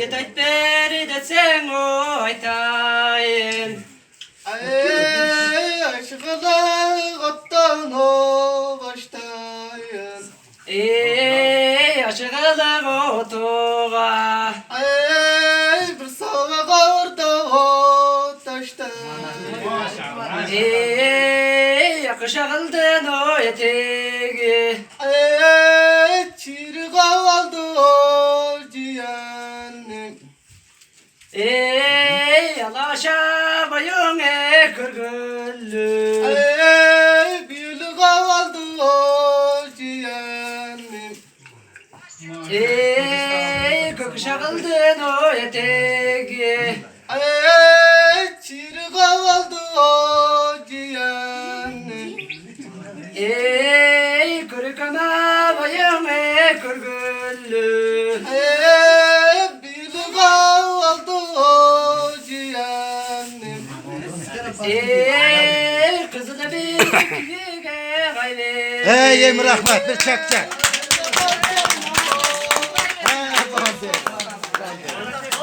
Yedek beri de sen oytayın. Aşkına ottan o baştayın. Aşığına otuğa. Bir sağa orada o taştayın. Yakışıldın o eteği. Çiri kavaldı o ciğenim. Yalaşa bayın kırgıllü. Bir kavaldı o ciğenim. Yakışıldın o eteği. Çiri kavaldı o ciğenim. Kırkına bayın kırgıllü. Bir kavaldı o ciğenim. Kızı da bir gayret. Ey Emir Ahmet bir çek çek.